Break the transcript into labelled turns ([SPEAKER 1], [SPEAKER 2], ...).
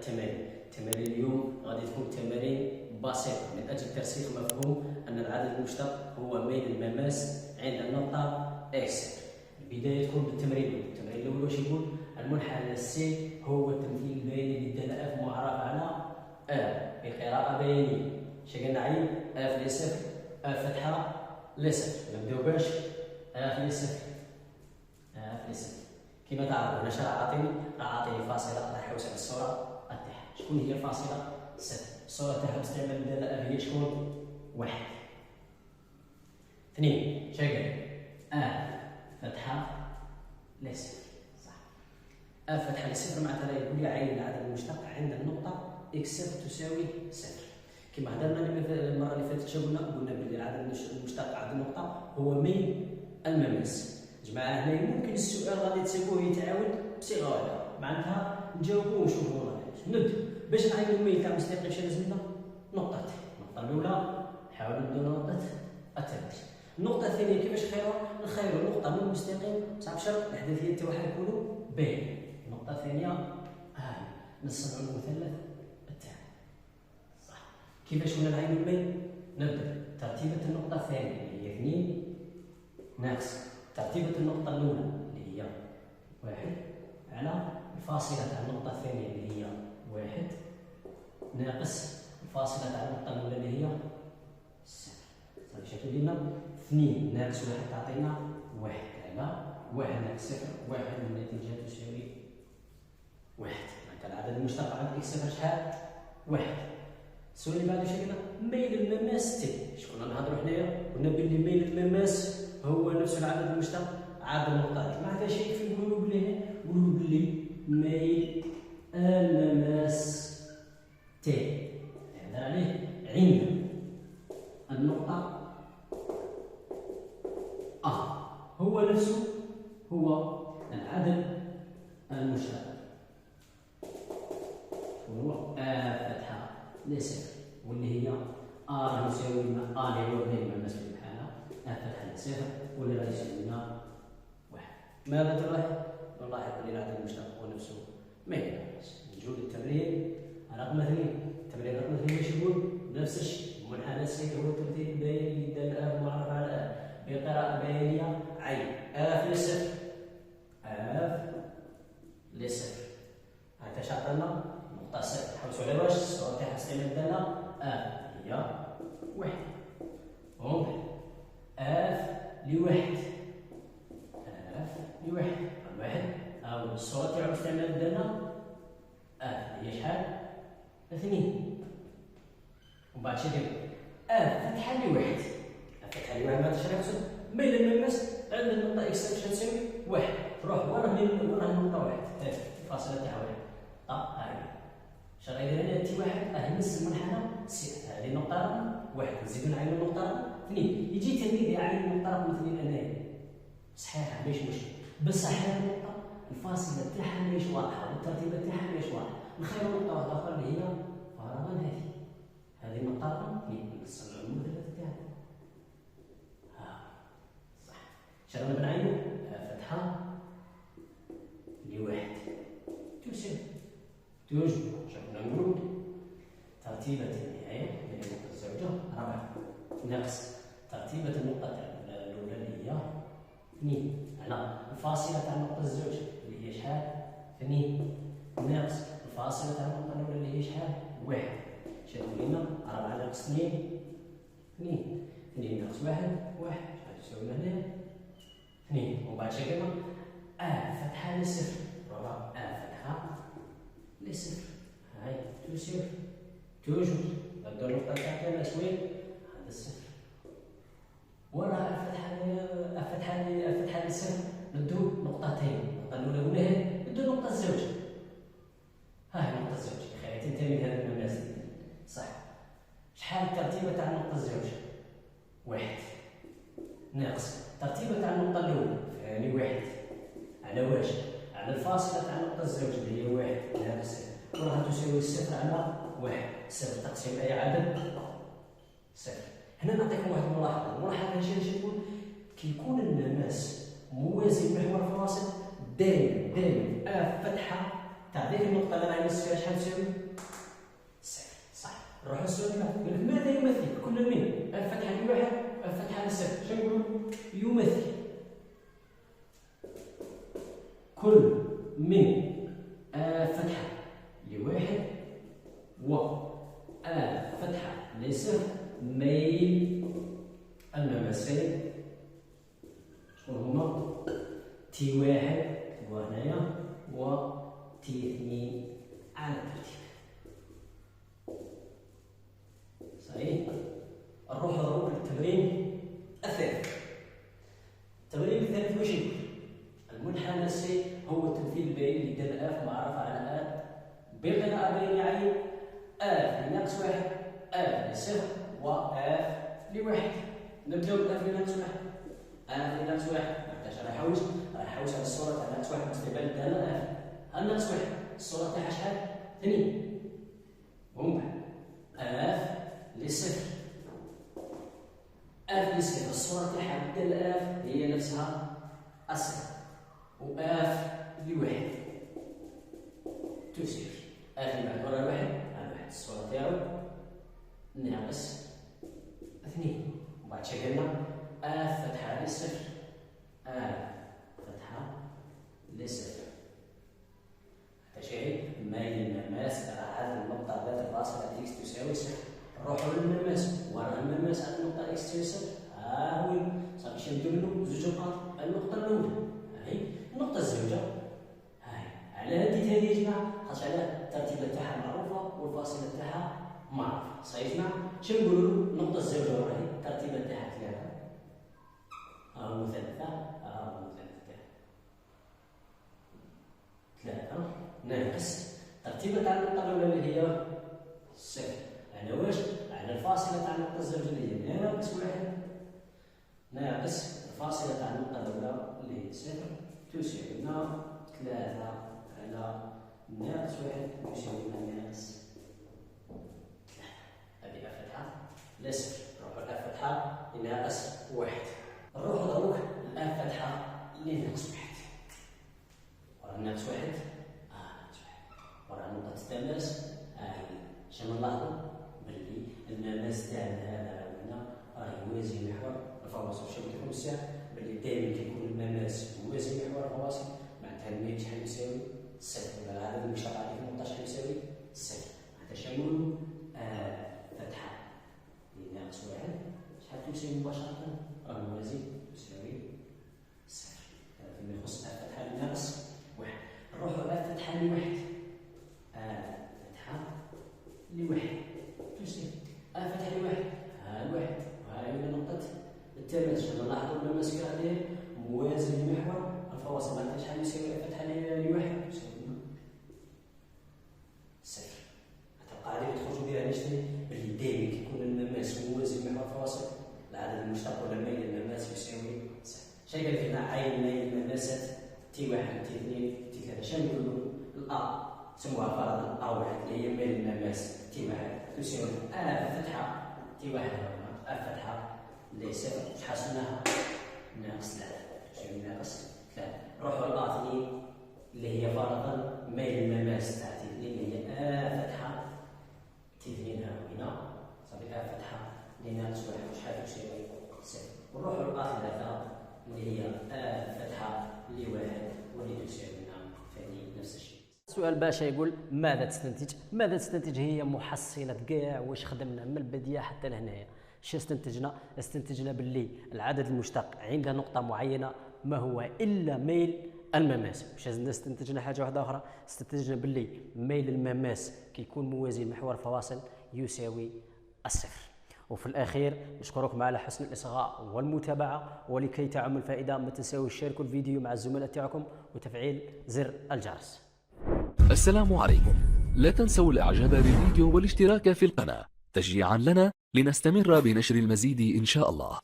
[SPEAKER 1] التمارين اليوم غادي تكون تمارين بسيطة من أجل ترسيخ مفهوم أن العدد المشتق هو ميل المماس عند النقطة إكس. البداية تكون بالتمرين الأول واش يقول؟ المنحنى سي هو التمثيل البياني للدالة اف معرف على بقراءة بيانية. شقلنا عين اف لصفر فتحة لصفر. نبداو باش اف لصفر كما تعرفوا هنا شرع عاطيني فاصلة راح يحوس على الصورة التاعها. شكون هي الفاصلة؟ صفر. الصورة تاعها باستعمال الدالة اف هي شكون؟ واحد. اثنين شقل اف فتحة لصفر. صح. اف فتحة لصفر معناتها يقول لي عين العدد المشتق عند النقطة اكس صفر تساوي صفر. كما هضرنا المرة اللي فاتت قلنا بلي العدد المشتق عند النقطة هو ميل المماس. جماعة هنا ممكن السؤال غادي تسيبوه يتعاود بصيغة واحدة، معناتها نجاوبوه ونشوفوا نبدأ باش نعينو الميل تاع المستقيم. شنو لازمنا؟ نقطتين. النقطة الأولى نحاولو نبداو نقطة التماس. النقطة الثانية كيفاش نخيرو نقطة من المستقيم صعب شرط الأحداثية تاعها يكونوا باين. النقطة الثانية نصنعو المثلث التالي. صح. كيفاش كنا نعينو الميل؟ نبدأ ترتيبة النقطة الثانية اللي هي 2 ناقص ترتيبة النقطة الأولى اللي هي 1 على الفاصلة تاع النقطة الثانية اللي هي 1 ناقص الفاصلة تاع النقطة الأولى اللي هي 0. صافي شنو درنا؟ 2 ناقص 1 تعطينا 1 على 1 ناقص 0 1 والنتيجة تساوي 1. معناتها العدد المشتق عند اكس صفر شحال؟ 1. السؤال اللي بعده شنو؟ ميل المماس تي. شكون نهضروا حنايا؟ قلنا بلي ميل المماس هو نفس العدد المشتق عند النقطة. مع هذا شيء في نقولوا بلي ميل المماس تي نهضر عليه عند النقطة هو نفسه هو العدد المشتق هو فتحة لصفر واللي هي يساوي اللي هو ميل المماس في الحالة فتحة لصفر واللي غادي يساوي لنا 1. ماذا تلاحظ؟ نلاحظ بلي العدد المشتق هو نفسه ميل المماس. نجيو للتمرين رقم 2. التمرين رقم 2 واش يقول؟ نفس الشيء. المنحنى سي هو التمثيل البياني للدالة اف معرف على بقراءة بيانية عين اف لصفر هكا شاطرنا نقطة صفر. حوسوا على واش الصورة تاعها استعمال الدالة اف هي 1 ومن اف لواحد الواحد أو الصورة تاعو استعمال الدالة اف هي شحال؟ 2. ومن بعد شنو نديرو؟ اف فتحة لواحد معناتها شنو يقصد؟ ميل المماس عند النقطة اكس شنو تساوي؟ 1. تروح وراه النقطة 1 الفاصلة تاعها 1. هاهي شنو غيدير هنا تي 1 نص المنحنى سي. هذه النقطة رقم 1 نزيدو نعينو النقطة رقم 2. يجي تلميذ يعين النقطة رقم 2 هنايا صحيح ماشي مشكل، بصح هذه النقطة الفاصلة تاعها ماهيش واضحة والترتيبة تاعها ماهيش واضحة. نخيرو نقطة واحدة أخرى اللي هي فرضا هذه النقطة رقم 2 نصنعو المثلث تاعها. صح. شنو بنعينو؟ فتحة لواحد تساوي توجد شنو نقولو؟ ترتيبة النهاية من النقطة الزوجة 4 ناقص ترتيبة النقطة الأولى اللي هي 2 على الفاصلة تاع النقطة الزوجة اللي هي شحال؟ 2 ناقص الفاصلة تاع النقطة الأولى اللي هي شحال؟ 1. شنو لينا؟ 4 ناقص 2 2 ناقص 1 شحال تساوي هنا؟ 2. ومن بعد شكلنا فتحة لصفر فتحة لصفر هاي تساوي توجد. نبداو النقطة تاعنا شويه هذا الصفر وراء الفتحة لصفر ندو نقطتين. النقطة الأولى قلناها ندو نقطة الزوج. هاي نقطة الزوج خليها تنتمي لهذا المماس. صح. شحال الترتيبة تاع النقطة الزوج؟ 1 ناقص الترتيبة تاع النقطة الأولى يعني 1 على واش؟ على الفاصلة تاع النقطة الزوج اللي هي 1 ناقص 0 وراها تساوي 0 على 1. 0 تقسيم أي عدد 0. هنا نعطيكم واحد الملاحظة هادشي تقول كي يكون المماس موازي لمحور الفواصل دائما فتحة تاع هذيك النقطة اللي راهي نص فيها شحال تساوي؟ صفر. صح. نروحو للسؤال اللي بعد. قال لك ماذا يمثل كل من اف فتحة لواحد اف فتحة لصفر؟ شنو نقولو؟ يمثل كل من اف فتحة لواحد و اف فتحة لصفر ميل المماسين شكون هما؟ تي واحد هو هنايا و تي اثنين على الترتيب. صحيح. نروحو دروك للتمرين الثالث. التمرين الثالث واش يقول؟ المنحنى السي هو التمثيل البياني اللي دال اف معرفة على اف بقراءة بين عين اف لناقص واحد اف لصفر و اف لواحد. نبداو باف لناقص واحد. اف لناقص واحد محتاج راح يحوس على الصورة تاع ناقص واحد مستقبل الدالة اف. هل ناقص واحد الصورة تاعها شحال؟ 2. ومن بعد اف لصفر. اف لصفر الصورة تاعها الدالة اف هي نفسها الصفر. و اف لواحد تساوي اف اللي بعد ورا الواحد على واحد الصورة تاعو ناقص 2. وبعد شا قلنا اف فتحة لصفر اف فتحة لصفر تشاهد مايل المماس على النقطة ذات الفاصلة اكس تساوي صفر. نروحو للمماس ورا المماس على النقطة اكس تساوي صفر. ها هو صافي شنو منو زوج نقاط. النقطة الأولى هاي النقطة الزوجة هاي على هادي هذه يا جماعة خاطر على الترتيبة تاعها معروفة والفاصلة تاعها معروفة. صحيح يا جماعة؟ شنو نقولو النقطة الزوجة راهي الترتيبة تاعها 3 ها هو 3 ها هو 3 ناقص الترتيبة تاع النقطة الأولى اللي هي صفر. على واش؟ على الفاصلة تاع النقطة الزوجة اللي هي ناقص واحد ناقص الفاصلة تاع النقطة الأولى اللي هي صفر تساوي 3 على ناقص واحد يساوي ناقص 3. هذه اف فتحة لصفر. نروحو لاف فتحة لناقص واحد. نروحو دروك لاف فتحة لناقص واحد. ورا ناقص واحد ناقص واحد ورا نقطة التماس هاهي. شنو نلاحظو؟ بلي المماس تاعنا هذا هنا راه يوازي محور الفواصل. شنو كيكون الساعة؟ بلي دائما كيكون المماس يوازي محور الفواصل معناتها الميل شحال يساوي؟ صفر. ولا العدد المشترك عليه في النقطة شحال يساوي؟ صفر. معناتها شنو نقولو؟ فتحة لناقص واحد شحال تساوي مباشرة؟ راه موازي تساوي صفر. هذا فيما يخص فتحة لناقص واحد. نروحو على فتحة لواحد. فتحة لواحد تساوي فتحة لواحد ها الواحد وها هي نقطة التماس. شنو نلاحظو المماس كي عليه موازي لمحور الفواصل. معناتها شحال يساوي فتحة لواحد؟ يساوي صفر. هذه القاعدة اللي تخرجوا بها هنا شنو؟ بلي دائما كيكون المماس موازي لمحور الفواصل العدد المشترك ولا ميل المماس يساوي صفر. شنو قال لك هنا؟ عين ميل المماسات تي واحد تي اثنين تي ثلاثة. شنو نقولوا؟ الأ سموها فرضا أ واحد اللي هي ميل المماس تي واحد تساوي فتحة تي واحد فتحة لصفر. شحال حسبناها؟ ناقص 3 تساوي ناقص 3. نروحو لأ اثنين اللي هي فرضا ميل المماس تاع تي اثنين اللي هي فتحة تي اثنين ها هنا صافي فتحة لناقص واحد شحال تساوي صفر. ونروحو لأ 3 اللي هي فتحة لواحد واللي تساوي ثاني نفس الشيء. السؤال باشا يقول ماذا تستنتج؟ ماذا تستنتج هي محصلة كاع واش خدمنا من البداية حتى لهنايا. شو استنتجنا؟ استنتجنا باللي العدد المشتق عند نقطة معينة ما هو إلا ميل المماس. مش استنتجنا حاجة واحدة أخرى، استنتجنا باللي ميل المماس كيكون موازي لمحور الفواصل يساوي الصفر. وفي الأخير نشكركم على حسن الإصغاء والمتابعة، ولكي تعم الفائدة ما تنسوا تشاركوا الفيديو مع الزملاء تاعكم وتفعيل زر الجرس.
[SPEAKER 2] السلام عليكم. لا تنسوا الإعجاب بالفيديو والاشتراك في القناة تشجيعا لنا لنستمر بنشر المزيد إن شاء الله.